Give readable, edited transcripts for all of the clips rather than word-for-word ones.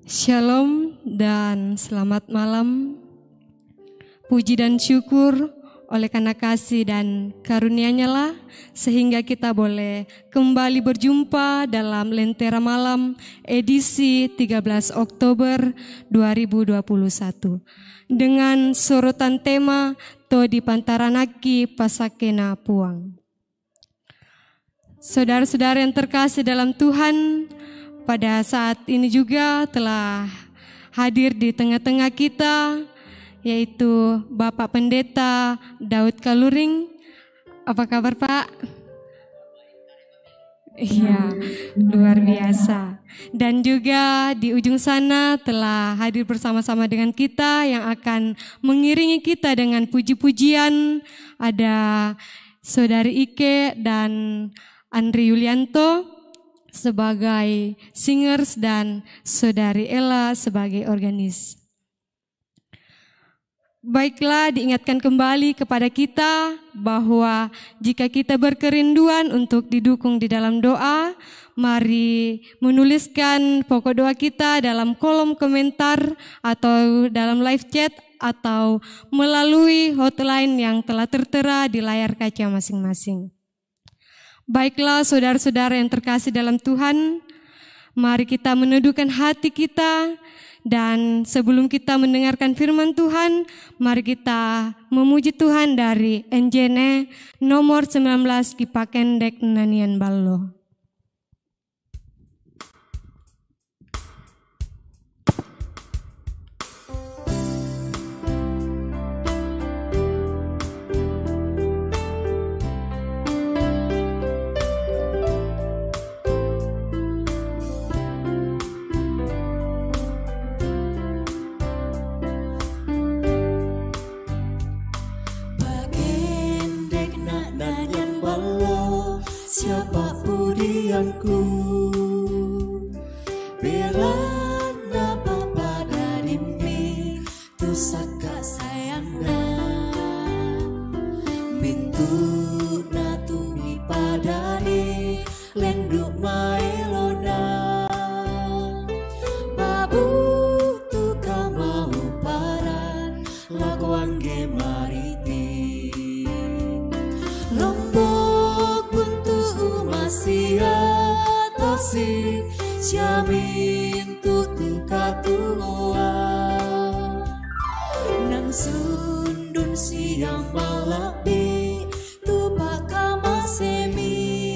Shalom dan selamat malam. Puji dan syukur oleh karena kasih dan karunia-Nya lah sehingga kita boleh kembali berjumpa dalam Lentera Malam edisi 13 Oktober 2021 dengan sorotan tema Todi Pantaranaki Pasakena Puang. Saudara-saudara yang terkasih dalam Tuhan, pada saat ini juga telah hadir di tengah-tengah kita, yaitu Bapak Pendeta Daud Kaluring. Apa kabar Pak? Iya, luar biasa. Dan juga di ujung sana telah hadir bersama-sama dengan kita yang akan mengiringi kita dengan puji-pujian. Ada Saudari Ike dan Andri Yulianto sebagai singers dan Saudari Ella sebagai organis. Baiklah, diingatkan kembali kepada kita bahwa jika kita berkerinduan untuk didukung di dalam doa, mari menuliskan pokok doa kita dalam kolom komentar atau dalam live chat atau melalui hotline yang telah tertera di layar kaca masing-masing. Baiklah saudara-saudara yang terkasih dalam Tuhan, mari kita meneduhkan hati kita dan sebelum kita mendengarkan firman Tuhan, mari kita memuji Tuhan dari NJNE nomor 19 Kipakendek Nanian Ballo. Siapa pudianku bila dapat pada dimi tu saka sayangna mintu na tumi padani lenduk maelona babu tu kamau paran lakuangge mariti lombok sia tosi siamin tutu katua nang sundun siang malabi tu pakama semi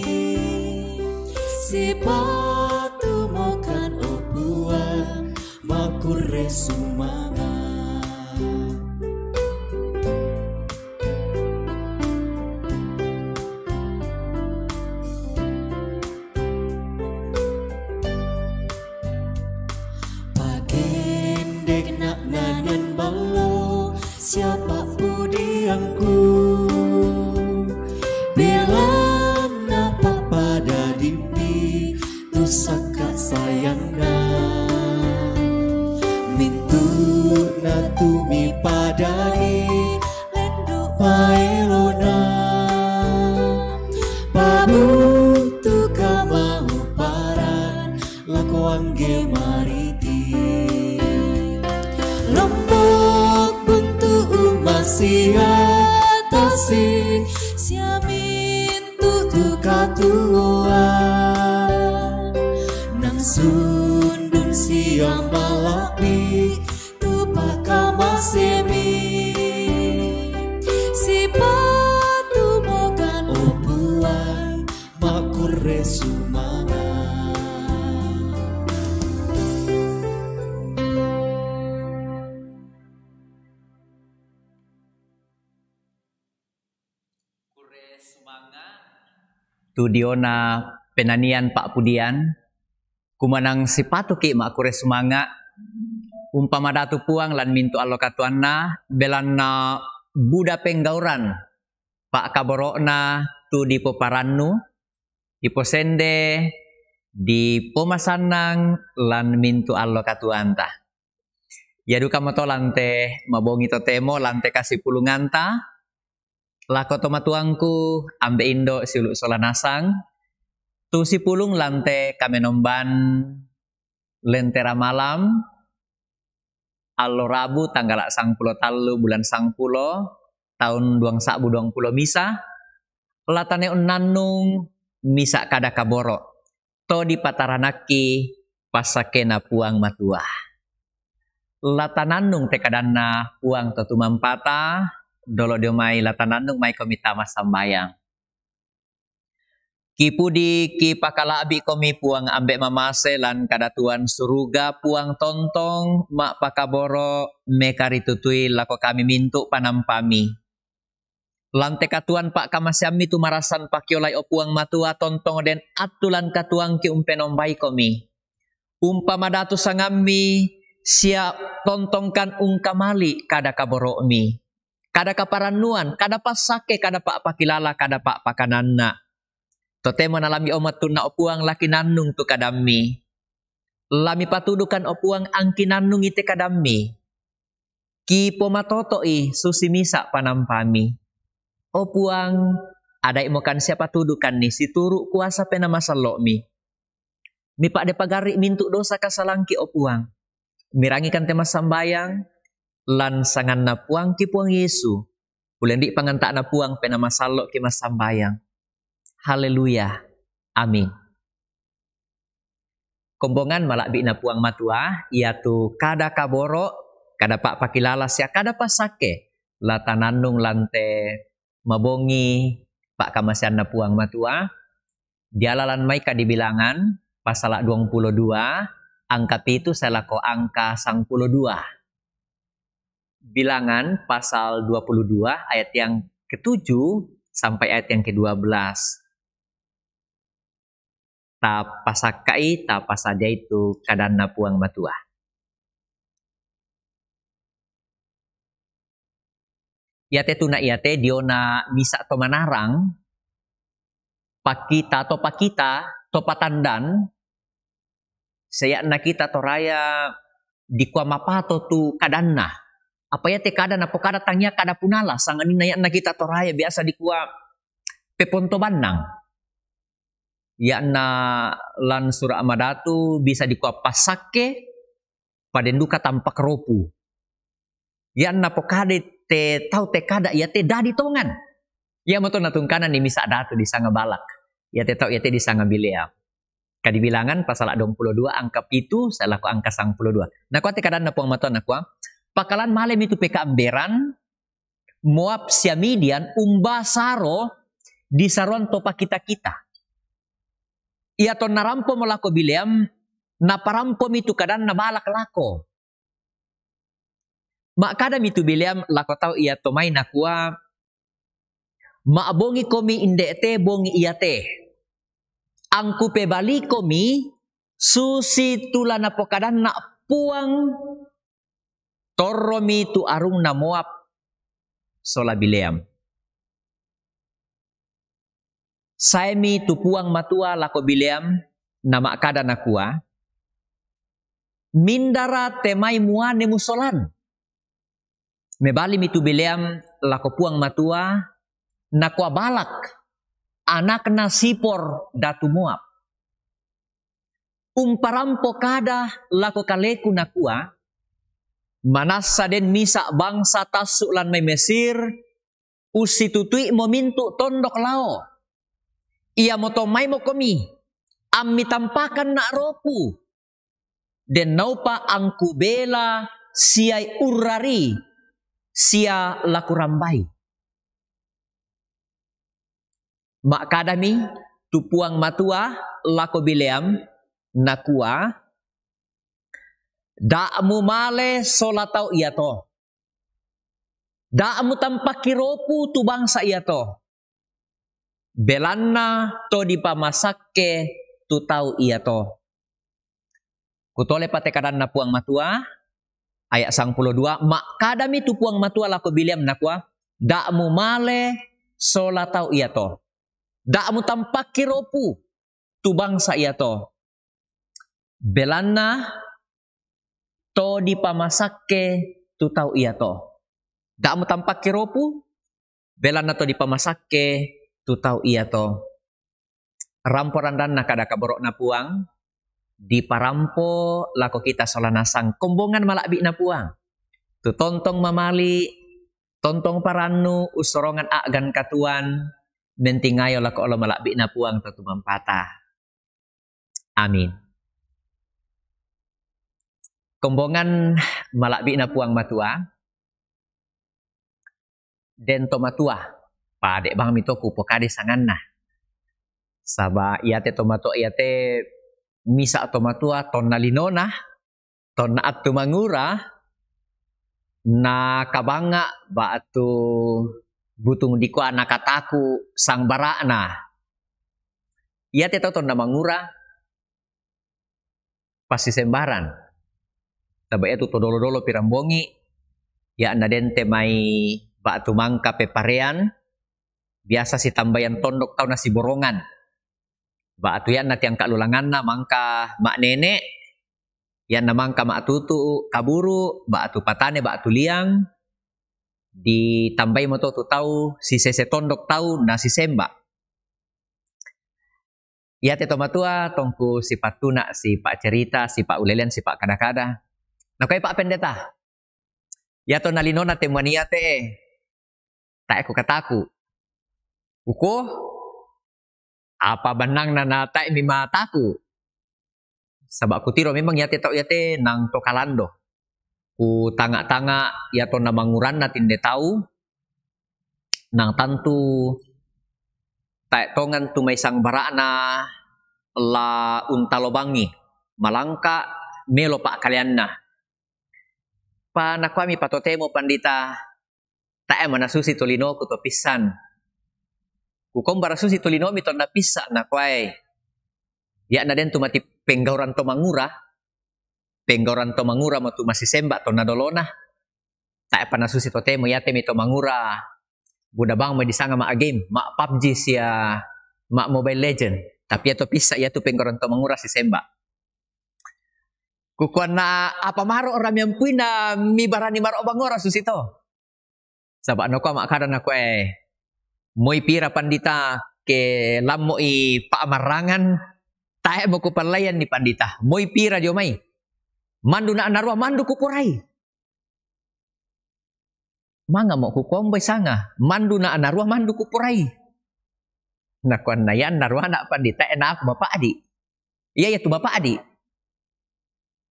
si patu mokan opuan makure sumanga siapa pudianku bila napa pada dimi tu saka sayangna mintu na tumi padani lenduk paelona babu tu kamau paran lakuangge mariti lombok sia tosi siamin tutu katua nang sundun siang malapi tu pakama semi si patu mokan opuan makure sumanga Tudiona penanian Pak Pudian kumanang sipatu ki makure sumanga umpama datu puang lan mintu allokatuanna belanna buda penggauran Pak kaborokna tu di poparannu di posende di pomasanang lan mintu allokatuanta ya duka moto lante mabongi totemo lante kasih pulunganta lako tomatuangku ambe indo siluk solanasang tu si pulung lante kamenomban lentera malam allo Rabu tanggal 10 bulan 10 tahun 2020 misa latane nannung misa kada kaboro to di pataranaki pasakena puang matua latanannung tekadanna puang to tumampata dolo diomai latanannung mai komita masambayang kipudi ki pakalabi komi puang ambek mamase lan kadatuan suruga puang tontong mak pakaboro mekari tutui lako kami mintu panampami lante katuan pak kamasyami tu marasan pakiolai o puang matua tontong den atulan katuang ki umpenombai komi umpama datu sangami siap tontongkan ungkamali kada kaboro mi kada kaparanuan kada pasake kada pak pakilala kada pak pakananna tote menalami omat tunna opuang laki nannung tu kadami. Lami patudukan opuang angki nannung ite kadami. Ki pomatotoi susi misa panampami. Opuang ada imokan siapa tudukan ni si turu kuasa pena masalo mi. Mi pak de pagari mintu dosa kasalangki opuang. Mirangikan tema sambayang lan sangan na puang ki puang Yesu. Ulendi pangantak na puang pena masalo ki mas sambayang. Haleluya. Amin. Kombongan malak bina puang matua, iatu kada kaboro, kada pak pakilala sia kada pasake. Latananung lante mabongi pak kamasian na puang matua. Dialalan mai kadibilangan pasal 22, angka itu selako angka 22. Bilangan pasal 22 ayat yang ke-7 sampai ayat yang ke-12. Ta pasakai ta pasaja itu kadana puang matua. Iate tuna iate diona misa to manarang pakita to pakita to patandan saya na kita to raya di kwa mapato tu kadanna apa ya te kada na pokada tangnya kada punala sangani na kita to raya biasa di kwa peponto banang ya na lan sura amadatu bisa dikuap pasake padenduka tampak ropu ya na pokade te tau te kada ya te dadi tongan ya moto natungkanan ni misa datu di sanga balak ya te tau ya te di sanga bilea kadibilangan pasal 22 angka itu salaku angka 22 na kuate kada na puang maton nakwa pakalan malem itu peka amberan Moab siamidian umbasaro di saron topa kita ia to narampo mo lako bileam naparampo mitu kadan na balak lako mak kada mitu bileam lako tau ia to may nakua maabongi komi indete bongi iate angku pe bali komi susi tula na pokadan na puang toromi tu arung na Moab sola bileam saemi tupuang matua lako bileam nama kada nakua mindara temai muane musolan mebali mitu bileam lako puang matua nakua balak anak na Sipor datu Moab umparampo kada lako kaleku nakua manasa den misa bangsa tasuk lan may Mesir usitutui momintu tondok lao ia moto may mo komi ammi tampakan na ropu den naupa angku bela siai urari sia lakurambai mak kadami tupuang matua lako bileam nakua da'mu male solatau iya to da'mu tampak kiropu tu bangsa iya to belanna to dipamasakke tu tau iya to kutole pate kadan na puang matua ayat 22 mak kadami tu puang matua lako bileam nakua da'mu male solatau iya to da'mu tampak kiropu tu bangsa iya to belanna to dipamasakke tu tau iya to da'mu tampak kiropu belanna to dipamasakke tu tau iya to ramporan dan na kada kaborok na puang di parampo lako kita solanasang kombongan malakbi na puang. Tu tontong mamali, tontong paranu, usorongan agan katuan, mentingayo lako Allah malakbi na puang tatu mampata. Amin. Kombongan malakbi na puang matua, den to matua, padek bang mito kupo kade sangan na. Saba iate tomato iate misa tomatua ton nalinona ton naat tumangura na kabanga ba atu butung dikwa nakataku sang barana iate to ton na mangura pasti sembaran saba itu to dolo-dolo pirambongi ya anda dente mai ba atu mangka peparean biasa si tambayan tondok tau nasi borongan. Ba atu yan na tiang kalulangan na mangka mak nenek, yan na mangka mak tutu kaburu, ba atu patane, ba atu liang, ditambay mo to tau si sese tondok tau na si semba. Ya te tomatua tongku si patuna, si pak cerita, si pak ulelian, si pak kada-kada. Nah kaya pak pendeta, ya to nalinona temuania te, tak aku kataku, uko, apa benang na natai mi mataku sabak ku tiro memang yate tau yate nang to kalando ku tanga-tanga ya to na manguran na tinde tau nang tantu tai tongan tu may sang barana la untalobangi malangka melo pak kalian na pa nakwami patotemo pandita tae manasusi tolino ku to pisan kukom barasusi tolino mi ton napisa na kwai. Ya na den tu mati penggauran to mangura matu masisemba to na dolona. Tak panasusi to temo ya temi to mangura. Buda bang mo disanga ma game, ma PUBG sia ma Mobile Legend. Tapi ya to pisa ya tu penggauran to mangura si semba. Kukuan na apa maro orang yang puina mi barani maro bangora susito. Sabak no ko makada na kwai. Moy pira pandita ke lamo i paamarangan tae mo ko palayan ni pandita moy pira dio may mandu na anarwa mandu kukuray manga mo kukombay sanga mandu na anarwa mandu kukuray nakuan na yan narwa na pandita enak bapak adi iya ya tu bapak adi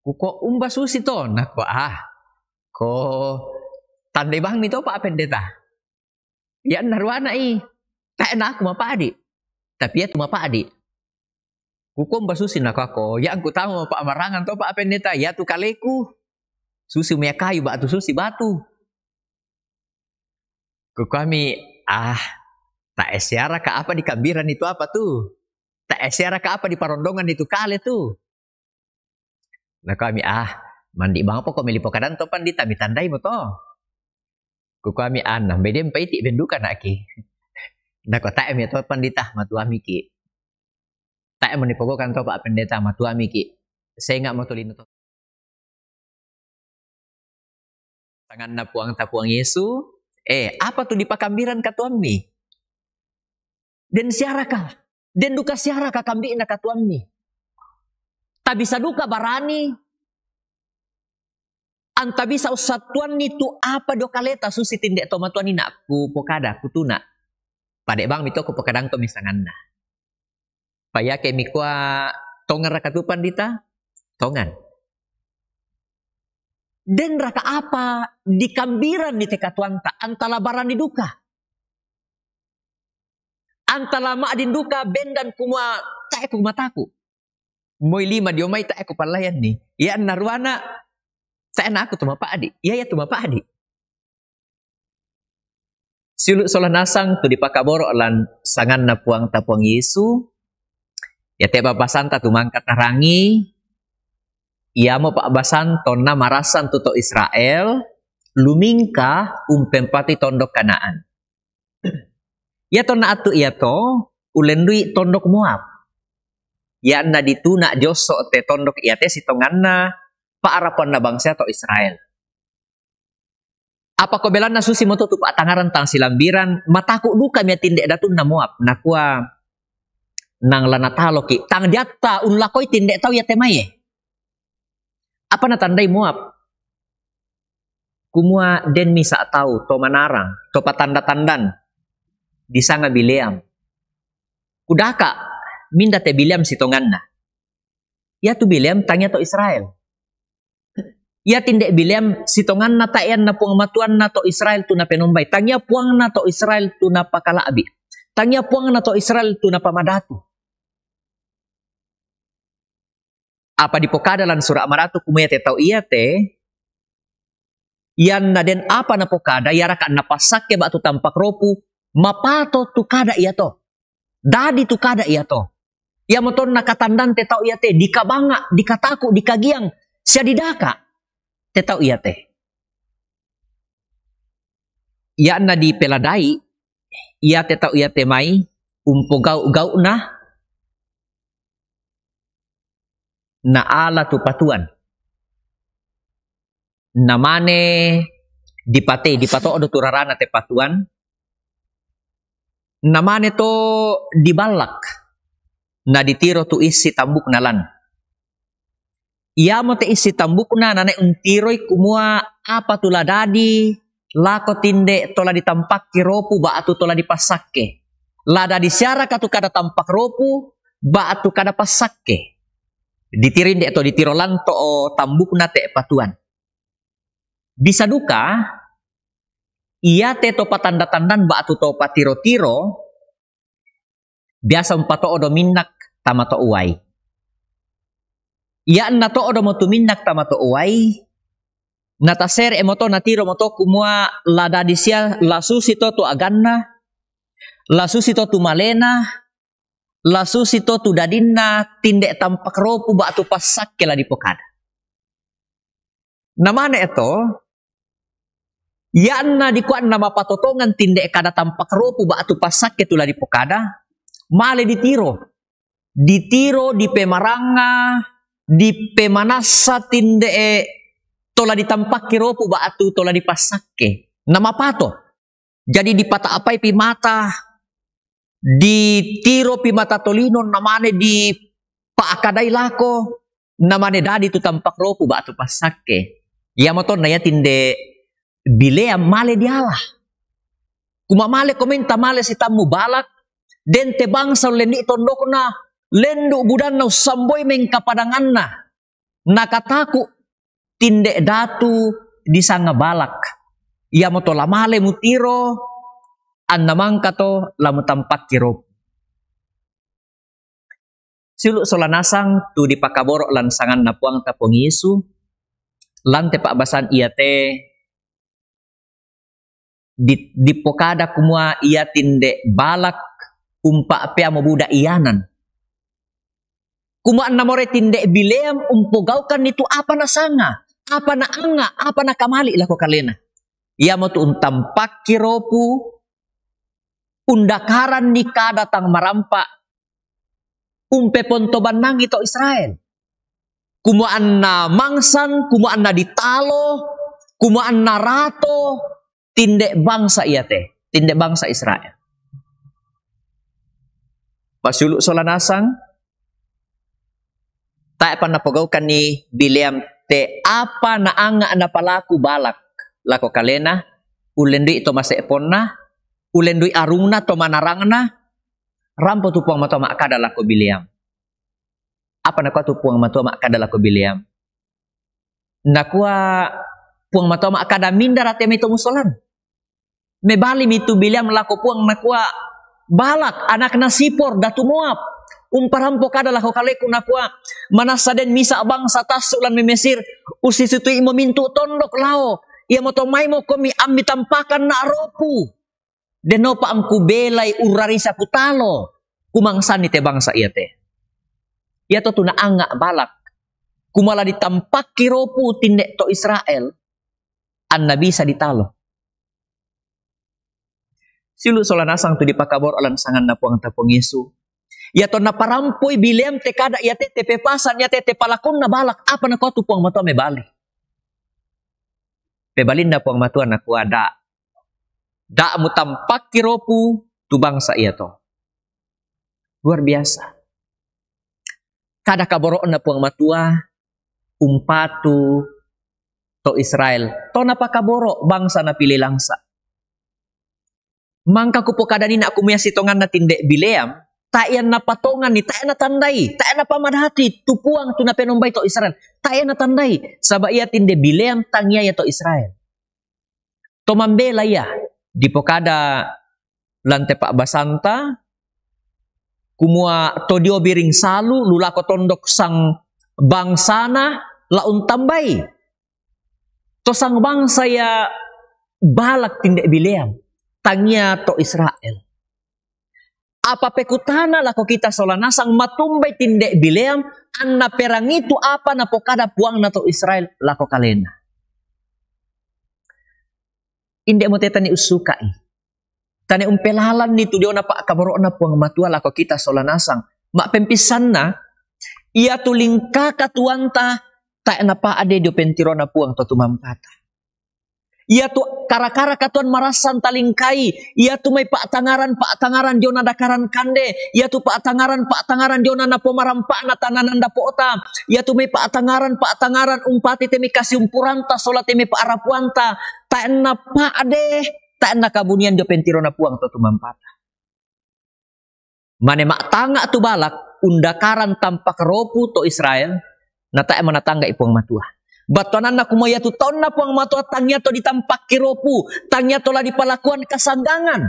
kuko umba susi to nakwa ko tandai bang nito pak pendeta. Ya narwana tak enak mapa adik. Tapi ya tu mapa adik. Kukom basusin nak ako. Ya aku tahu apa amarangan to pak pendeta. Ya tu kaleku. Susi mia kayu batu susi batu. Kami tak esiara ka apa di kambiran itu apa tu? Tak esiara ka apa di parondongan itu kale tu? Nah kami mandi bang apa kau melipo kadan to pandita mi tandai mo to. Kami anam bedem paiti benduka naki. Nako tae mi to pandita matua miki. Tae menipogokan to pak pendeta matua miki. Saya enggak mau tulino to. Tangan na puang tapuang Yesu. Apa tu di pakambiran katuami? Den siaraka. Den duka siaraka kambi na katuami. Tabisa duka barani. Anta bisa usatuan itu apa do kaleta susi tindek tomatuan ini aku pokada kutuna. Padek bang mito ko pokadang to misangan na. Paya ke mikwa tongan rakatupan dita tongan. Den raka apa di kambiran di tekatuan ta antala barani duka. Antala maadin duka bendan kuma tae ku mataku. Moy lima diomay tae ku palayan ni. Ya narwana saya enak aku tu bapak adik. Iya ya tu bapak adik. Silut solah nasang tu dipakaboro lan sangan na puang tapuang Yesu. Ya te babasan ta tu mangkat narangi. Ia mo paabasan ton na marasan tu to Israel. Lumingka umpempati tondok Kanaan. Ya ton na atu iya to ulendui tondok Moab. Ya na dituna Joso te tondok iya te si tonganna paarapan na bangsa atau Israel. Apa ko belan na susi mo tutup atangaran tang silambiran mataku duka mi tindek datun na Moab nakwa nang lana talo ki tang diatta un lakoi tindek tau ya temaye. Apa na tandai muap? Kumua den misa tau to manarang to patanda-tandan di sanga bileam. Kudaka minda te bileam sitonganna. Ya tu bileam tanya to Israel. Ya tindek bileam sitonganna tayan na puang matuan na to Israel tu na penombay. Tanya puang na to Israel tu na pakalaabi. Tanya puang na to Israel tu na pamadatu. Apa di pokadalan surah maratu kumaya te tau iya te. Yan na den apa na pokada yara ka napasake ba tu tampak ropu mapato tu kada iya to. Dadi tu kada iya to. Ya moton nakatandan te tau iya te dikabanga, dikataku, dikagiang sia didaka. Te tau iya te. Ya na di peladai iya te tau iya te mai umpo gau na ala tu patuan. Namane dipato do turarana te patuan. Namane to dibalak. Na ditiro tu isi tambuk nalan. Ia mo te isi tambuk na nane untiroi kumua apa tula dadi lako tinde tola ditampak kiropu ba atu tola dipasakke. Lada disiara katu kada tampak ropu ba atu kada pasakke. Ditirin de atau ditiro lanto o tambuk na te patuan. Bisa duka ia te to patanda-tandan ba atu to patiro-tiro biasa umpato odo minnak tamato uwai. Ia na to odo motu minnak tamato uwai. Nataser emoto natiro moto kumua lada disia lasu sito tu aganna. Lasu sito tu malena. Lasu sito tu dadinna tindek tampak ropu ba atu pasakke la di pokada. Namane ito yan na di kuan nama patotongan tindek kada tampak ropu ba atu pasakke tu la di pokada. Male ditiro. Ditiro di pemaranga, di pemanasa tindek tola ditampak ropu ba atu tola dipasakke. Nama pato. Jadi dipata apai pi mata. Di tiro pi mata tolino namane di paakadai lako namane dadi tu tampak ropu ba atu pasakke. Ya moton na ya tinde bilea male dialah. Kuma male komenta male si tamu balak den te bangsa lendi tondokna lendu budanna samboy mengkapadanganna nakataku tinde datu di sanga balak. Ya moto la male mutiro an namang kato lamu tampak kirop. Siluk solanasang tu dipakaborok lansangan napuang tapong Yesu. Lante pak basan iya te di pokada kumua iya tinde balak umpa pea mobuda iyanan. Kuma namore tinde bileam umpogaukan itu apa na sanga, apa na anga, apa na kamali lako kalena. Ia mo tu untampak kiropu undakaran ni kadatang marampa umpe pontoban nang ito Israel. Kumuan na mangsan, kumuan na ditalo, kumuan na rato, tinde bangsa iya te, tinde bangsa Israel. Pasuluk solanasang, tayo pa napagawkan ni Bileam te apa na anga na palaku balak lako kalena, ulendui ito masepon na, ulendui arung na to manarang na, rampo tu puang mato makada lako Bileam. Apa na tu puang mato makada lako Bileam? Nakua puang mato makada minda rate mito musolan. Mebali mitu Bileam lako puang nakua balak anak na Sipor datu Moab. Umparampo kada lako kaleku nakua manasa den misa bangsa tasulan memesir usi situi mo mintu tondok lao. Ia mo tomay mo komi ambi tampakan na ropu. Denopa ang kubelay urarisa kutalo. Kumangsan ni te bangsa iya te. Ia to tunaanga balak. Kumala ditampak kiropu tinde to Israel. An nabisa ditalo. Silu solanasang tu dipakabor alan sangan na puang tapong Yesu. Ia to naparampoy Bileam te kada ia te pepasan ia te palakon na balak. Apa na ko tu puang mato me bali. Pebalin na puang matuan na kuada. Da mo tampak kiropu tu bangsa iya to. Luar biasa. Kada kaboro na puang matua, umpatu, to Israel. To napakaboro, bangsa na pili langsa. Mangka ko po kada nina ako miya sitongan na tinde Bileam, tayan na patongan ni, tayan na tanday, tayan na pamadhati, tupuang tu na penumbay to Israel, tayan na tanday, sabaya tinde Bileam tangya ya to Israel. Tomambela ya, di po kada lante pa basanta, kumua to dio biring salu, lula ko tondok sang bangsana, laun tambay. To sang bangsa ya balak tinde Bileam, tangya to Israel. Apa pekutana lako kita solanasang matumbay tinde Bileam, an na perang itu apa na pokada puang na to Israel lako kalena. Inde mo teta ni usukai. Tani umpelalan ni tudio na pa kaboro na puang matua lako kita solanasang. Mapempisan na, iya tuling kakatuanta, ta na pa ade dio pentiro na puang to tumampata. Ia tu kara-kara katuan marasan talingkai. Ia tu may paatangaran dio na dakaran kande. Ia tu paatangaran dio na pomarampa na tananan da poota. Ia tu may paatangaran umpati temi kasiumpuranta sola temi paarapuanta. Taan na paade, taan na kabunian dio pentiro na puang to tumampata. Mane maktanga tu balak undakaran tampak ropu to Israel na taan manatangga ipuang matua. Batuanan na kumaya tu taon na puang matua tangya to ditampak kiropu, tangya to la dipalakuan kasanggangan.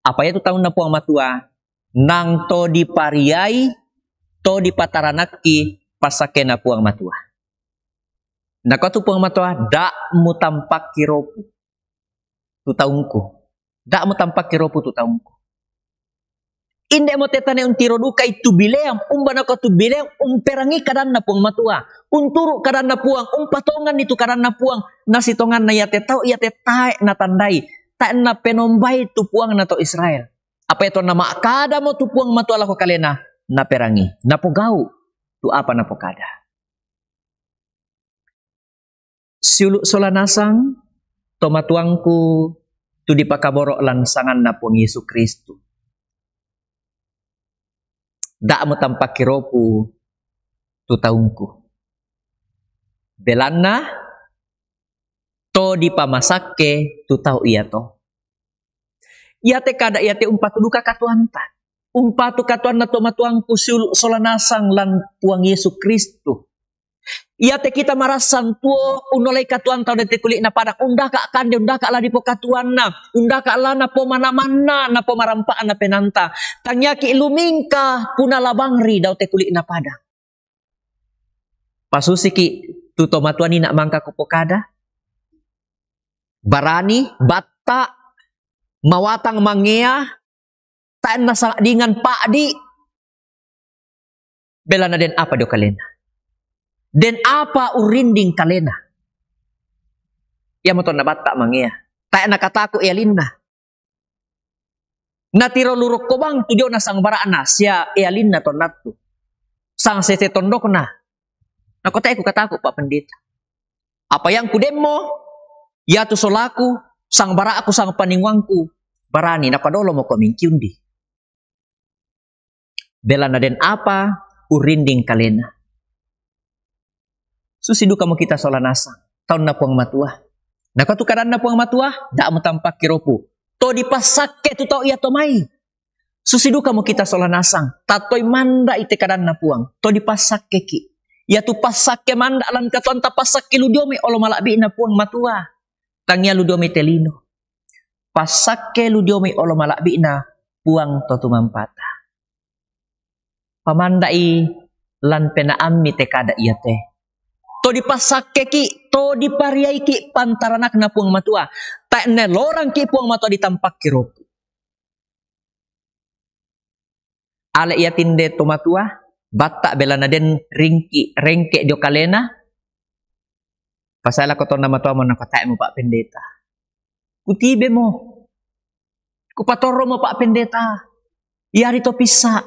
Apa ya tu taon na puang matua? Nang to dipariay, to dipataranaki pasake na puang matua. Nako tu puang matua, da mo tampak kiropu. Tu taungko. Da mo tampak kiropu tu taungko. Inde mo tetane untiro duka itu Bileam, umbana ko tu Bileam, umperangi kadan na puang matua, unturu kadan na puang, umpatongan itu kadan na puang, nasitongan na yate tau yate tae na tandai, tae na penombay tu puang na to Israel. Apa itu nama kada mo tu puang matua lako kalena, na perangi, na pugau, tu apa na pokada. Siulu solanasang, to matuangku, tu dipakaboro lansangan na puang Yesu Kristu. Da mo tampak kiropu tu taungku. Belanna to di pamasake tu tau iya to. Iate kada iate umpatu duka katuanta. Umpatu katuan na to matuangku solanasang lan puang Yesu Kristu. Iate kita marasan tuo unolay katuan tau dete kulit na padak undah ka kande undah ka la di po katuan na undah ka la na po manamana na po marampaan na penanta tangya ki ilumingka puna labangri daw te kulit na padak pasusi ki tuto matuan ni na mangka kupokada barani batta mawatang mangea taan na sa dingan paadi bela na den apa do kalena. Den apa urinding kalena? Ia mo to nabata mangia. Tayo nakatako ialin na. Natiro lurok ko bang tudyo na sang baraan na siya ialin na to nato. Sang sete tondok na. Nakotay ko katako pa pendeta. Apa yang kudem mo? Ya tu solaku sang bara ako sang paningwangku barani napadolo mo ko minkyundi. Bela na den apa urinding kalena. Susidu kamu kita solanasang. Taon na puang matua. Nakatukaran na puang matua. Da mo tampak kiropu. To dipasake tu tau iya tomay. Susidu kamu kita solanasang. Tatoy manda ite kadan na puang. To dipasake ki. Ya tu pasake manda alam katuan tapasake ludiomi olo malabi na puang matua. Tangya ludiomi telino. Pasake ludiomi olo malabi na puang to tumampata. Pamandai lan penaam ni te kada iya te. To dipasake ki, to dipariay ki pantaranak na puang matua. Ta ne lorang ki puang matua ditampak kiropu. Ale iya tinde to matua, bata bela na den rengke dio kalena. Pasala ko to na matua mo nakatae mo pak pendeta. Kutibe mo. Kupatoro mo pak pendeta. Iyari to pisa.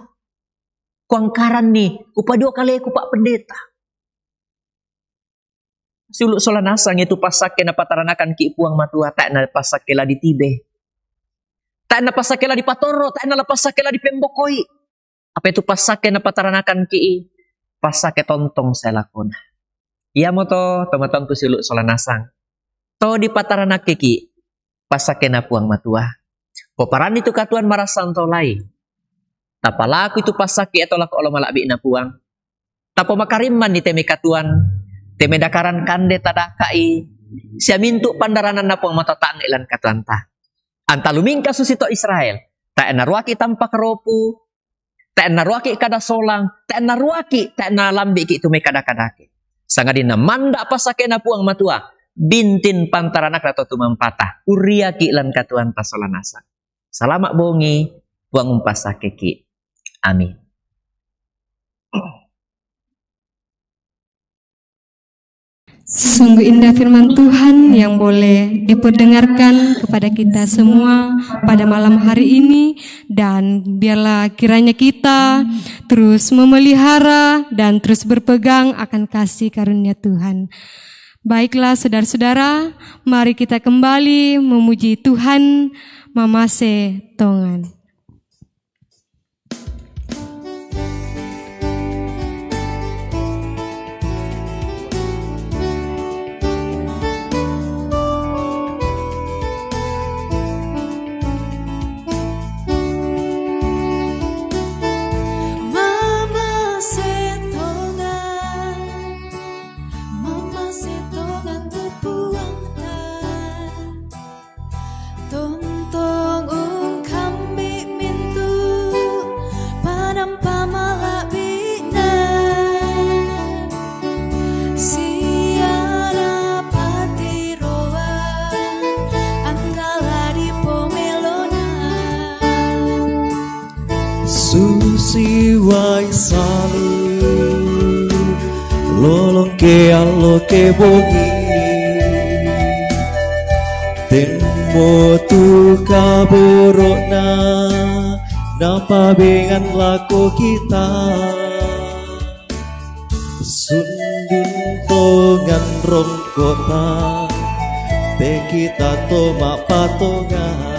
Kuangkaran ni, kupadio kali ku pak pendeta. Siuluk solanasang itu pasake na pataranakan ki puang matua tak na pasake la ditibe. Tak na pasakela di patoro, tak na pasakela di pembokoi. Apa itu pasake na pataranakan ki? Pasake tontong saya lakona. Iya mo to, tomatong tu siluk solanasang. To di pataranak ki, pasake na puang matua. Poparan itu katuan marasan to lain. Tapalaku itu pasake atau laku Allah malabi na puang. Tapo makariman ni teme katuan, teme dakaran kande tadakai. Siya mintu pandaranan na puang matatang ilan katuan ta. Antaluming kasusito Israel, tak naruaki tanpa keropu, tak naruaki kada solang, tak naruaki, tak nalambi ki itu me kada-kadake. Sangadina manda pasake na puang matua, bintin pantaranak atau tumampata, uriaki lan katuan pasolanasa. Salamat bongi, puang umpasake ki. Amin. Sungguh indah firman Tuhan yang boleh diperdengarkan kepada kita semua pada malam hari ini, dan biarlah kiranya kita terus memelihara dan terus berpegang akan kasih karunia Tuhan. Baiklah saudara-saudara, mari kita kembali memuji Tuhan mamase tongan. Susiwai salu lolong ke alo ke bogi temo tu kaborona napa bengan lako kita sundun tongan rongkota te kita toma patongan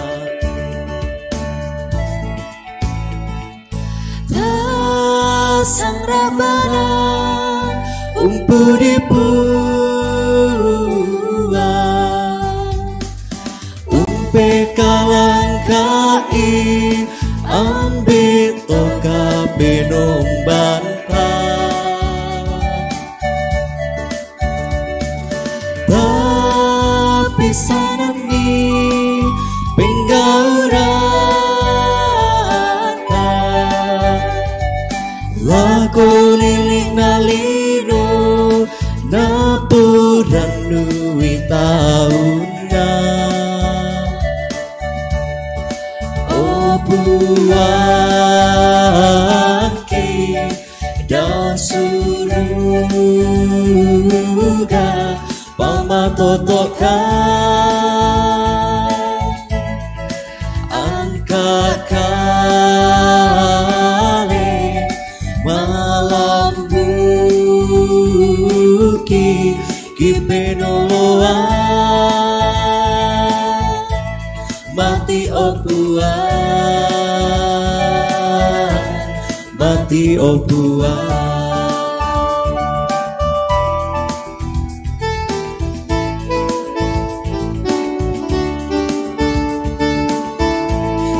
sang rabana umpudi puang umpe kalangkai ambit toka benong banta tapi sanami penggaura Lako lilik nalino napuran nui tauna O buangke dasuruga pamatotokan angkat malam buki kipenoloan mati obuan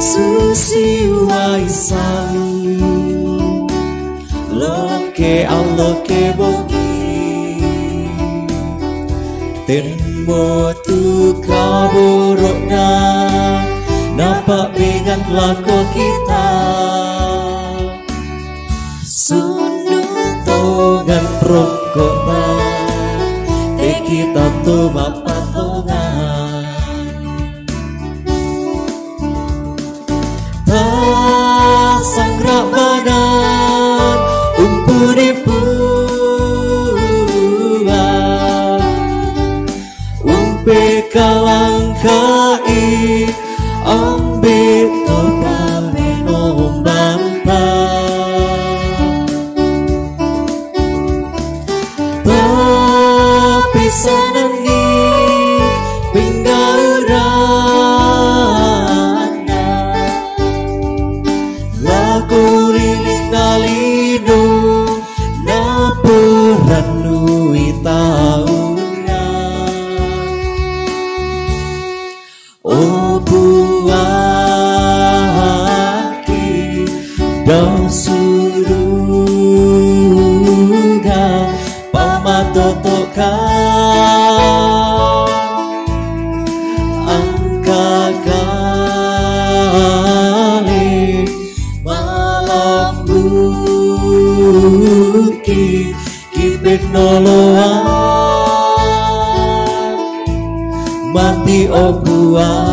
susiwai salu Loke aloke bogi Tenmo tu kaborokna Nampak dengan lako kita Sunung tongan prokona Te kita tu mapatongan Tasang rabanan umpuri puang umpe kalangkai ambit toka benong banta tapi sanani pinggaurana do surga pamatotokan angka kali malam bukit kipek noloan mati obuan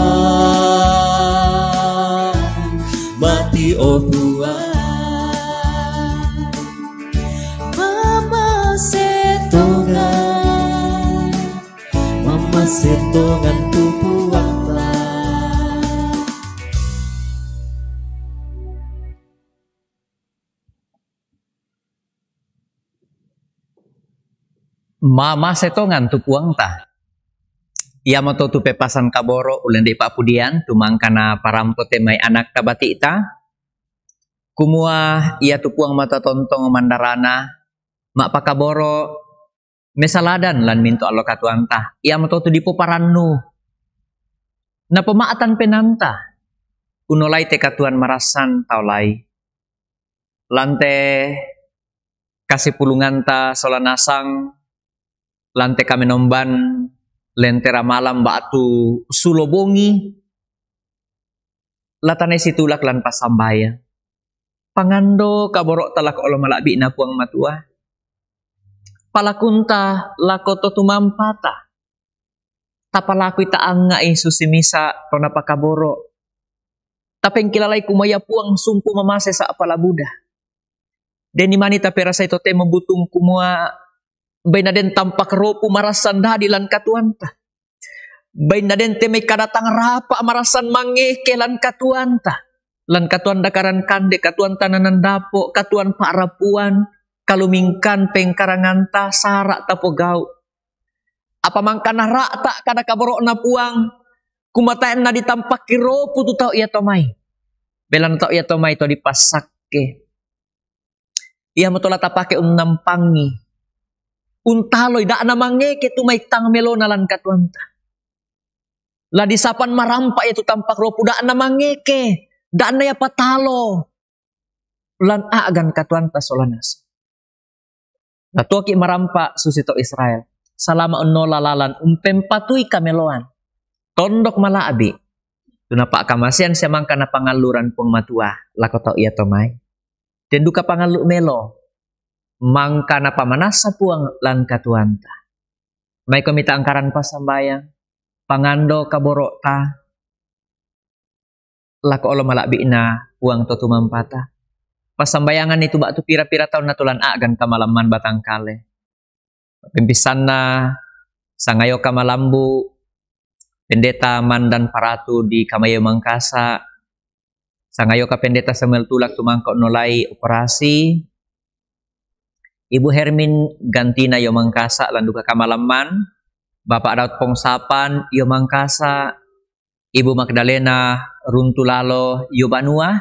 mama setongan tubuhan Mama setongan tu puang ta. Ia mato tu pepasan kaboro ulen di papudian tumangkana parampo temai anak kabati ita. Kumua ia tu puang mata tontong mandarana mak pakaboro mesaladan lan minto allo katuanta. Ia mato tu dipo parannu. Na pemaatan penanta. Unolai te katuan marasan taulai. Lante kasih pulunganta solanasang lante kami nomban lentera malam batu sulobongi latane situlak lan pasambaya pangando kaborok talak olo malabi na puang matua palakunta lakoto tumampata tapalaku ita angai susimisa tona pakaboro tapeng kilalai kumaya puang sumpu mamase sa apala buda deni manita perasa ito te membutung kumua bain na den tampak ropu marasan dadilan katuanta. Bain na den temay kadatang rapa marasan mangeke lan katuanta. Lan katuan dakaran kande, katuan tananandapo, katuan paarapuan, kalumingkan pengkaranganta, sarak tapogau. Apa mangkana rata kada kaborok na puang, kumatain na ditampak ropu tu tau iya tomay. Belan tau iya tomay to dipasakke. Iya matulata pake nampangi. Untaloy da na mangeke tu may tang melona lan katuanta. La disapan marampa itu tampak ropu da na mangeke, da na ya patalo. Lan agan katuanta solanas. Natuki marampa susito Israel. Salama unola lalan umpempatui kameloan. Tondok malaabi. Tunapa kamasian siya mangka na pangaluran pong matua. Lakoto iya tomay. Den duka pangalu melo. Mangka na pamanasa puang lan katuanta. May komita angkaran pasambayang. Pangando kaboro ta. Lako olo malabi na puang to tumampata. Pasambayangan itu bak tu pira-pira tahun natulan agan kamalaman batangkale. Pimpisan na sangayo kamalambu. Pendeta Mandan Paratu di Kamayo Mangkasa. Sangayo ka pendeta Samuel Tulak tumangko nolai operasi. Ibu Hermin Gantina yo Mangkasa landu ka kamalaman. Bapak Daud Pongsapan yo Mangkasa. Ibu Magdalena Runtulalo yo Banua.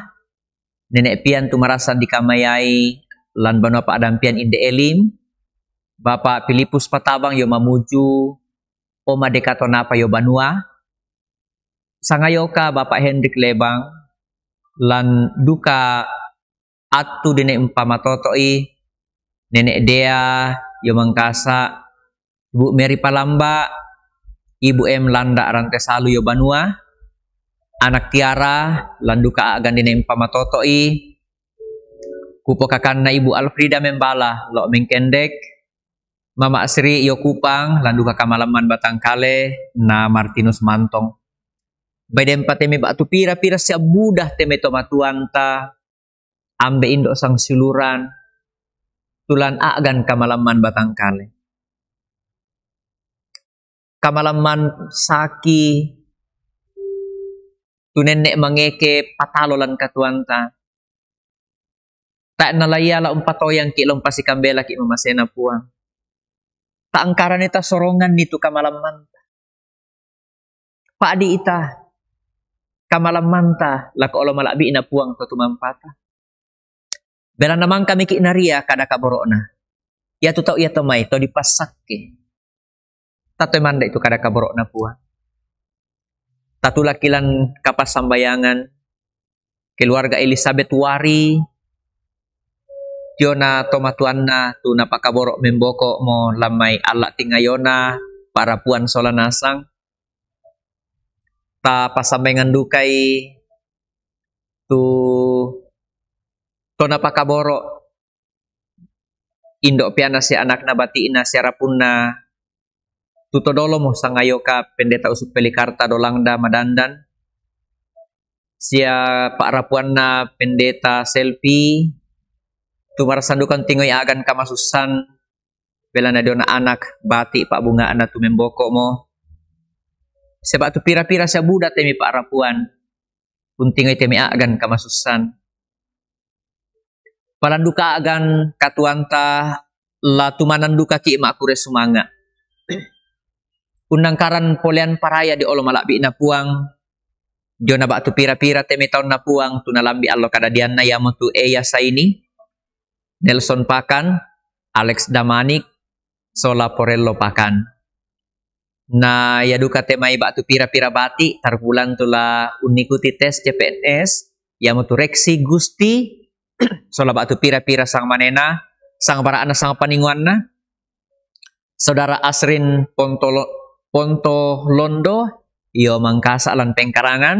Nenek Pian tumarasan di Kamayai lan Banua Pak Adampian Inde Elim. Bapak Filipus Patabang yo Mamuju. Oma Dekatonapa yo Banua. Sangayoka Bapak Hendrik Lebang lan duka atu dene empamatotoi. Nenek Dea yo Mangkasa, Ibu Mary Palamba, Ibu M Landa Rantesalu yo Banua, anak Tiara landuka agan dine empamatotoi, kupo kakanna Ibu Alfrida Membala lo mengkendek, Mama Sri yo Kupang landuka kamalaman Batangkale na Martinus Mantong. Baidem pateme batu pira-pira siya budah teme tomatuanta, ambe indo sang siluran, tulan agan kamalaman Batangkale. Kamalaman saki, tunenek mangeke patalo lan katuanta. Tak nalaya la umpatoyang kilong pasikambela ki mamasena puang. Tak angkaran ita sorongan nito kamalaman. Paadi ita kamalaman ta lako olo malabi na puang to tumampata. Bela namang kami ki naria kada kaboro na. Ya tu tau ya tomay to dipasakke. Tatoy manda itu kada kaboro na puang. Tatulakilan kapasambayangan keluarga Elizabeth Wari Tiona tomatuanna tu napakaborok memboko mo lamay alak tingayona para puan solanasang. Ta pasambengan dukay tu napakaborok indok piana si anak na batiin na si arapun na tutodolo mo sa ngayo ka pendeta usuk pelikarta dolangda madandan. Sia paarapuan na pendeta selfie tumarasandukan tingoy agan kamasusan bela na na anak bati pak bunga na tumemboko mo sebab tu pira-pira siya buda temi paarapuan puntingoy temi agan kamasusan palanduka agan katuanta la tumananduka ki makure sumanga unangkaran polean paraya di olo malakbi na puang dio na ba tu pira-pira temi taon na puang tu nalambi allo kadadian na yamo tu eya sa ini Nelson Pakan, Alex Damanik, Sola Porello Pakan. Na yaduka temai batu pira-pira bati tarbulan tula unikuti tes CPNS yamu tu Reksi Gusti sola batu pira-pira sang manena sang baraan sang paninguan na saudara Asrin Ponto Londo yo mangkasa lan pengkarangan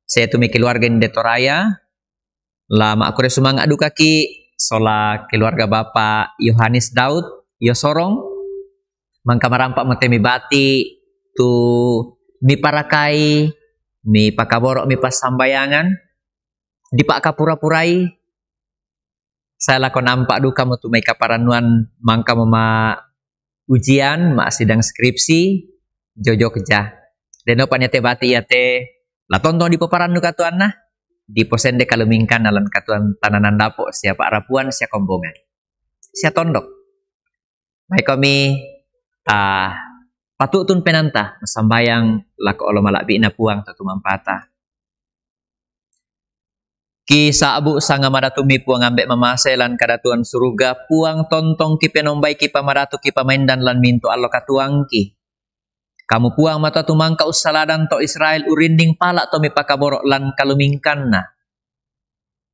saya tumi keluarga di Detoraya lama aku sumang adu kaki sola keluarga Bapak Yohanes Daud Yosorong mangka marampak matemi bati tu mi parakai mi pakaborok mi pasambayangan di pak kapura-purai saya lakon nampak duka mutu mai kaparanuan mangka mama ujian mak sidang skripsi jojo keja deno panyate bati ya te la tonton di paparan duka tuan nah di posende kalumingkan dalam katuan tananan dapo siapa arapuan siapa kombongan siapa tondok baik kami patutun penanta sambayang lako olo malakbi na puang tatu mampata ki saabu sanga madatumi puang ambek mamaselan kadatuan suruga puang tontong ki penombai ki pamaratu ki pamaindan lan mintu allo katuang ki kamu puang mata tumangka usaladan to Israel urinding pala to mi pakaborok lan kalumingkan na.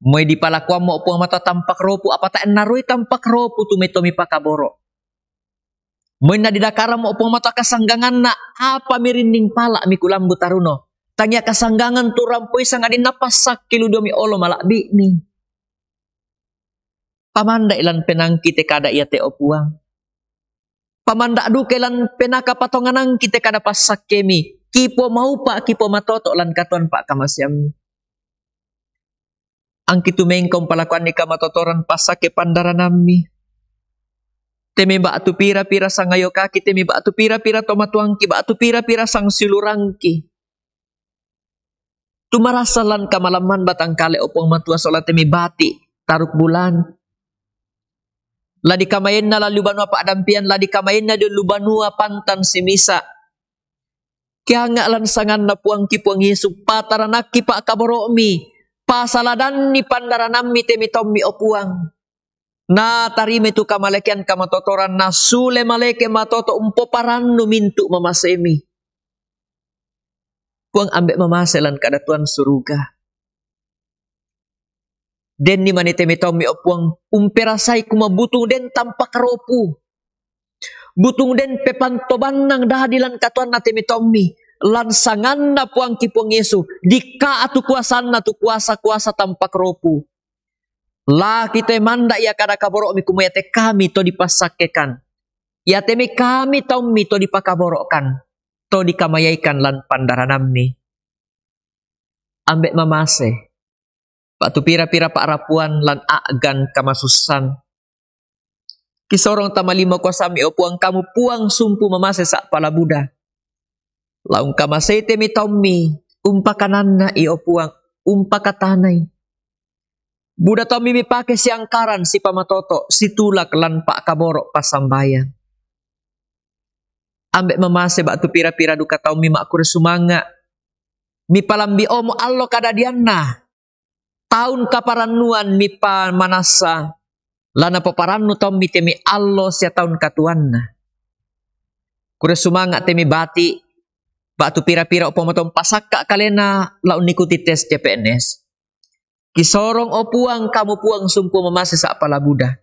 Moy di pala kuam mo puang mata tampak ropu apa ta narui tampak ropu tu mi pakaborok. Moy na didakara mo puang mata kasanggangan na apa mirinding pala mi kulambu taruno. Tanya kasanggangan tu rampoy sang adin napasak kiludo mi olo malakbi mi. Pamanda ilan penangki te kada iya te opuang. Pamandak dukelan penaka patonganang kita kada pasak kemi kipo mau pak kipo matoto lan katuan pak kamasyam angkitu mengkom palakuan ni kamatotoran pasak ke pandaranami temi mbak tu pira-pira sang ayo kaki temi mbak tu pira-pira tomatuangki mbak tu pira-pira sang silurangki tu marasalan kamalaman batang kale opong matua solat temi bati taruk bulan ladi kamayin na lalubanua pak dampian ladi kamayin na lubanua pantan si misa kaya nga lansangan na puang kipuang Yesu pataranaki pak kaboromi pasaladan ni pandaranami temi tommi opuang na tarime tu kamalekian kamatotoran na sule maleke matoto umpo parannu mintu mamasemi puang ambek mamaselan kadatuan suruga den ni manite mitomi opuang umperasai kuma butung den tampak ropu butung den pepantoban nang dahadilan katuan nate mitomi lansangan na puang kipuang Yesu dika atu kuasan na tu kuasa tampak ropu la kita manda ya kada kaborok mi kumuyate kami to dipasakekan ya temi kami tomi to dipakaborokkan to dikamayaikan lan pandaranamni ambek mamase Pak pira-pira pak rapuan lan agan kamasusan. Kisorong tamalima kuasami opuang kamu puang sumpu mamase sak pala Buddha. Laung kamasete mi tommi umpakananna i opuang umpakatanay. Buddha tommi mi pake siangkaran si pamatoto si tulak lan pak kaborok pasambayan. Ambek mamase bak tu pira-pira duka tommi makure sumanga. Mi palambi omo allo kadadianna. Tahun kaparanuan mipa manasa lana paparanu tommi temi allo sia tahun katuanna kure sumangat temi bati batu pira-pira opo motom pasakka kalena laun ikuti tes CPNS Kisorong o puang kamu puang sumpu mamase sa palabuda.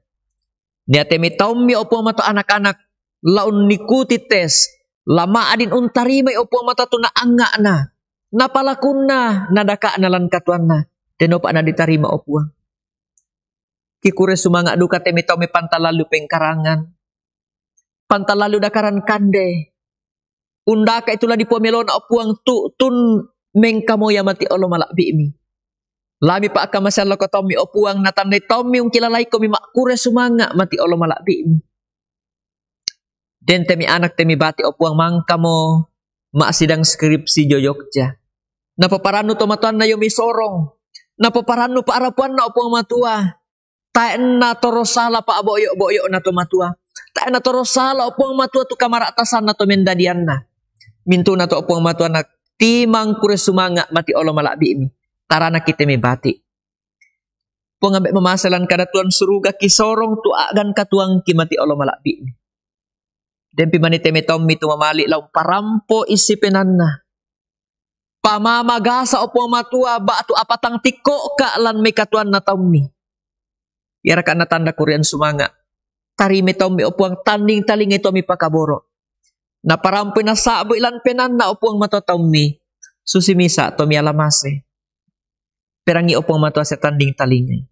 Nia temi taumi o puang mato anak-anak laun nikuti tes. Lama adin untarimay o puang mata to na anga na. Napalakun na nadaka na lan katuan na. Denopa na ditarima o puang. Kikure sumanga duka temi taumi pantalalu pengkarangan. Pantalalu dakaran kande. Undaka itulah di pomelona o puang tun mengkamoya mati olo malakbi mi. Lami pa aka masyalo ko Tommy o puang natandai Tommy yung kilalay ko mi makure sumanga mati olo malakbi mi. Den temi anak temi bati o puang mangka mo maasidang skripsi joyokja. Napaparano to matuan na yomi sorong. Napaparano pa arapuan na o puang matua. Taen na torosala pa aboyo-boyo na to matua. Taen na torosala o puang matua to kamaratasan na to mendadian na. Minto na to o puang matua na timang kure sumanga mati olo malakbi mi. Tarana kita may bati. Pungambe mamasalan kadatuan suruga kisorong tuagan katuang kimati olo malakbi. Den pimanite me Tommy tumamali law parampo isipenan na. Pamamagasa o pumatua ba atu apatang tiko ka lan may katuan na Tommy. Yara ka natanda kurian sumanga. Tari me Tommy o puang tanding taling ito mi pakaboro. Na parampo na sabo ilan penan na o puang mato Tommy. Susimisa Tommy alamase. Perangi opong matua sa tanding talingay.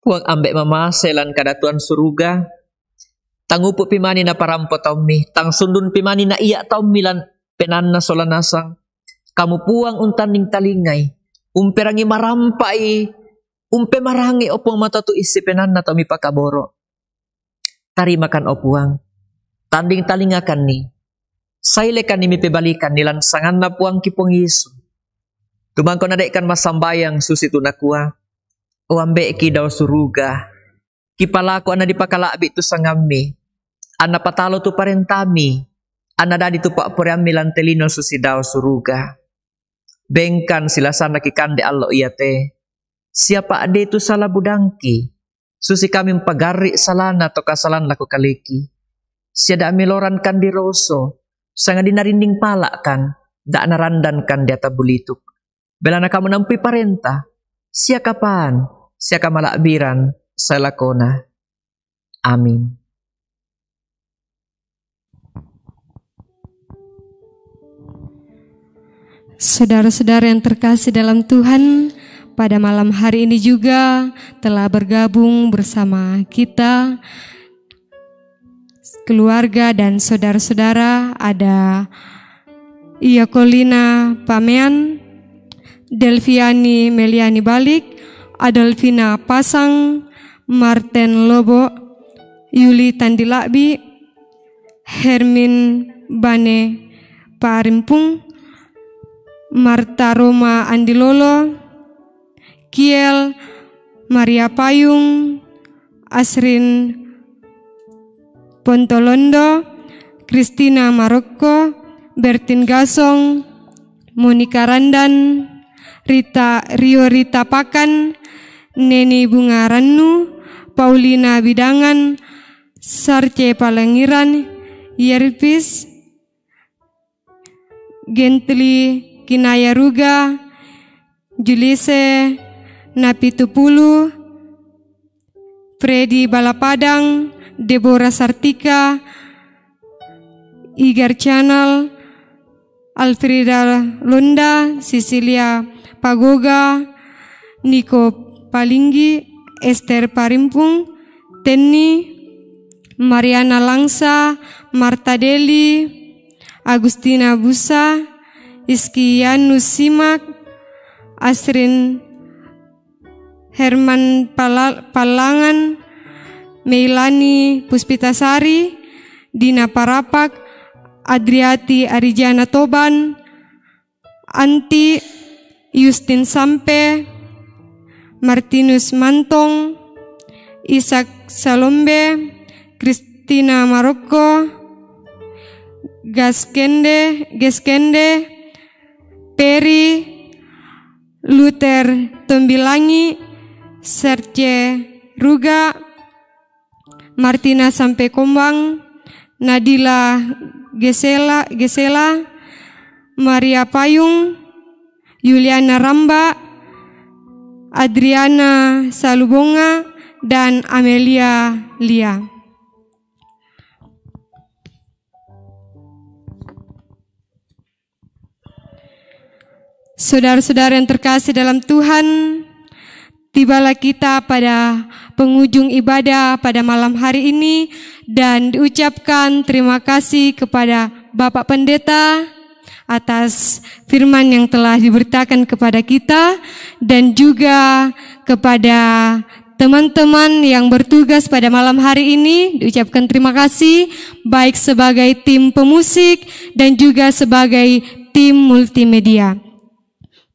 Puang ambek mamaselan kadatuan suruga. Tangupo pimani na parampo Tommy. Tang sundun pimani na iya Tommy lan penan na solanasang. Kamu puang untaning talingay. Umperangi marampai. Umpe marangi opong matatu isi penan na Tommy pakaboro. Tarimakan o puang. Tanding talingakan ni. Sailekan ni mipibalikan nilan sangan na puang kipong Yesu. Tumangko na dekan masambayang susitu na kuwa. O ambe ki daw suruga. Kipalako ana di pakalabi tu sangami. Ana patalo tu parentami. Ana dadi tu pak poriami lantelino susi daw suruga. Bengkan sila sana kikande allo iyate. Siapa ade tu salah budangki. Susi kami pagari salana to kasalan laku kaliki. Siada miloran kan di roso. Sanga dinarinding palak kan. Da narandan kan di atabulituk. Belana kamu nampi parenta. Sia kapan? Sia kamalakbiran sa lakona. Amin. Saudara-saudara yang terkasih dalam Tuhan, pada malam hari ini juga telah bergabung bersama kita, keluarga dan saudara-saudara, ada Iakolina Pamean, Delviani Meliani Balik, Adolfina Pasang, Martin Lobo, Yuli Tandilakbi, Hermin Bane Parimpung, Marta Roma Andilolo, Kiel Maria Payung, Asrin Pontolondo, Kristina Maroko, Bertin Gasong, Monika Randan, Rio Rita Pakan, Neni Bunga Rannu, Paulina Bidangan, Sarce Palangiran, Yerpis, Gentli Kinaya Ruga, Julise Napitupulu, Freddy Balapadang, Deborah Sartika, Igar Channel, Alfrida Lunda, Cecilia Pagoga, Niko Palinggi, Esther Parimpung, Tenni, Mariana Langsa, Marta Deli, Agustina Busa, Iskianus Simak, Asrin Herman Palangan, Meilani Puspitasari, Dina Parapak, Adriati Arijana Toban, Anti Justin Sampe, Martinus Mantong, Ishak Salombe, Christina Maroko, Geskende, Peri, Luther Tombilangi, Serce Ruga, Martina Sampekombang, Nadila Gesela, Maria Payung, Yuliana Ramba, Adriana Salubonga, dan Amelia Lia. Saudara-saudara yang terkasih dalam Tuhan, tibalah kita pada penghujung ibadah pada malam hari ini dan diucapkan terima kasih kepada Bapak Pendeta atas firman yang telah diberitakan kepada kita dan juga kepada teman-teman yang bertugas pada malam hari ini diucapkan terima kasih baik sebagai tim pemusik dan juga sebagai tim multimedia.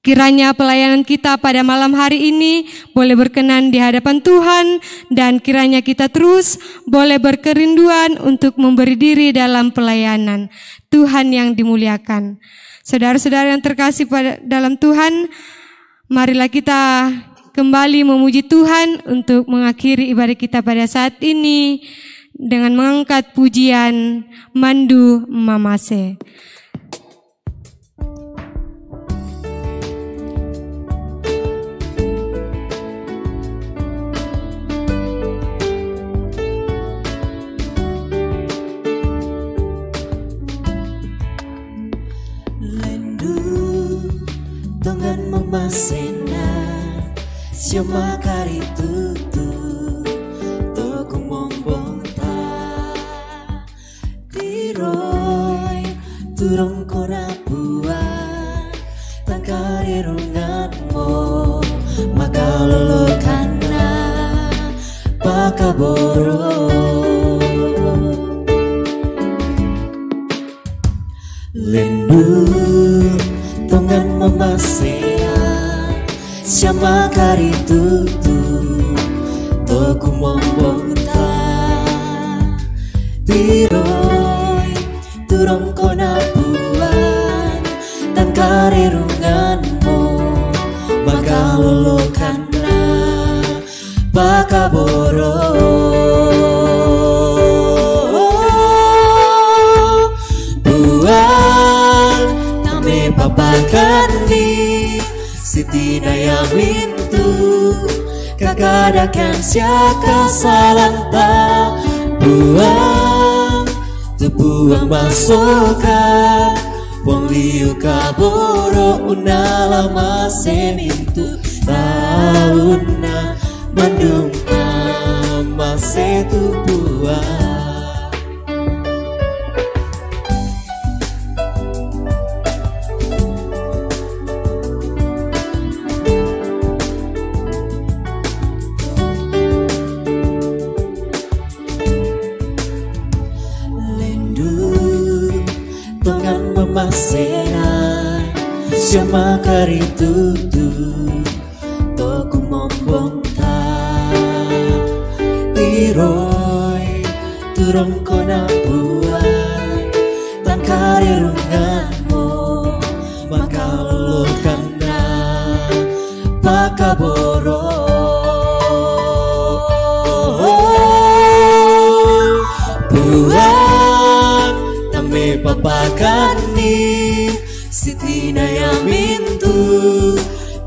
Kiranya pelayanan kita pada malam hari ini boleh berkenan di hadapan Tuhan dan kiranya kita terus boleh berkerinduan untuk memberi diri dalam pelayanan Tuhan yang dimuliakan. Saudara-saudara yang terkasih pada dalam Tuhan, marilah kita kembali memuji Tuhan untuk mengakhiri ibadah kita pada saat ini dengan mengangkat pujian Mandu Mamase. Tongan memasena siapa kari tutu toko mombonta tiroi turong kora buat tangkari runganmu maka lolokana pakaboro lendu tongan memasea siapa kari tutu toko mombonta tiroi turong kona buat dan kari runganmu maka lolokana pakaboro papakani Siti Daya Mintu kagadakan siaka salanta buang tubuang masokan wong liu kaboro unala masemintu tauna mandung masetu buang masena siapa kari tutu toko mombonta tiroi turong kona buat tan kari runganmu maka lolokana pakaboro buat tame papakani Siti Daya Mintu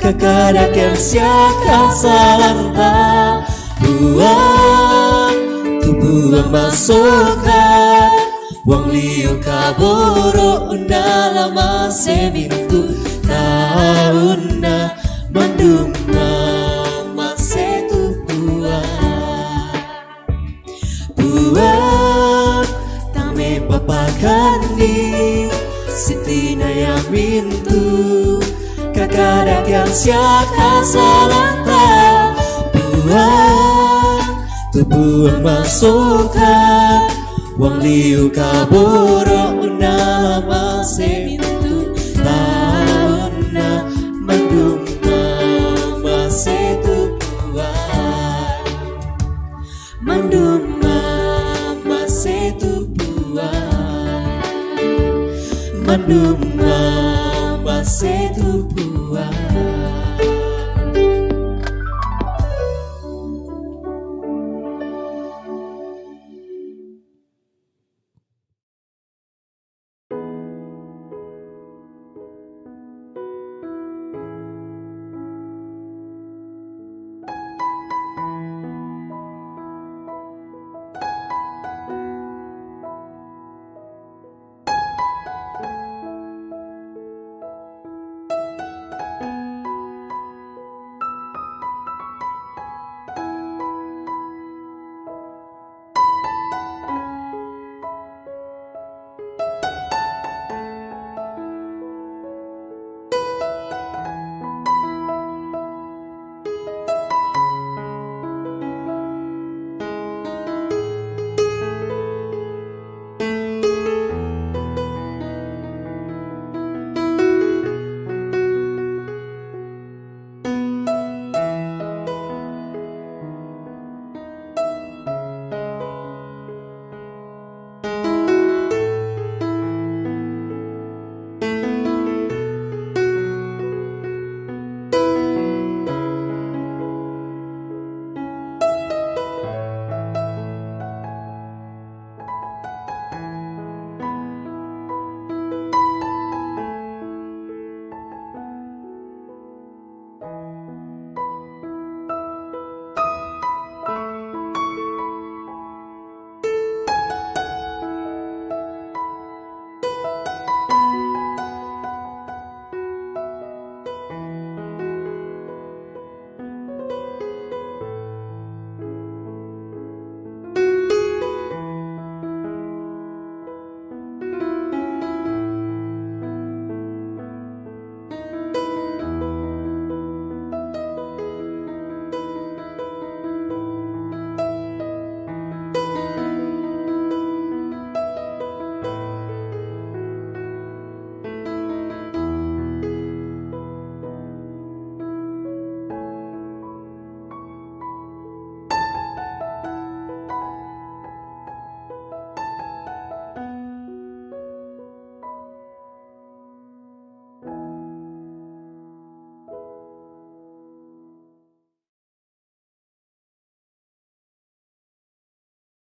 kagadakan siaka salanta buang tubuh masokan wong liu kaboro undala masemintu tauna mandung masetu buang tame papakani Siti Daya Mintu kagadakan siaka salanta buang tubuh masokan wong liu kaboro unala masemintu tauna mandung masetu tupuan Manduma mase tupuan Manduma mase tupuan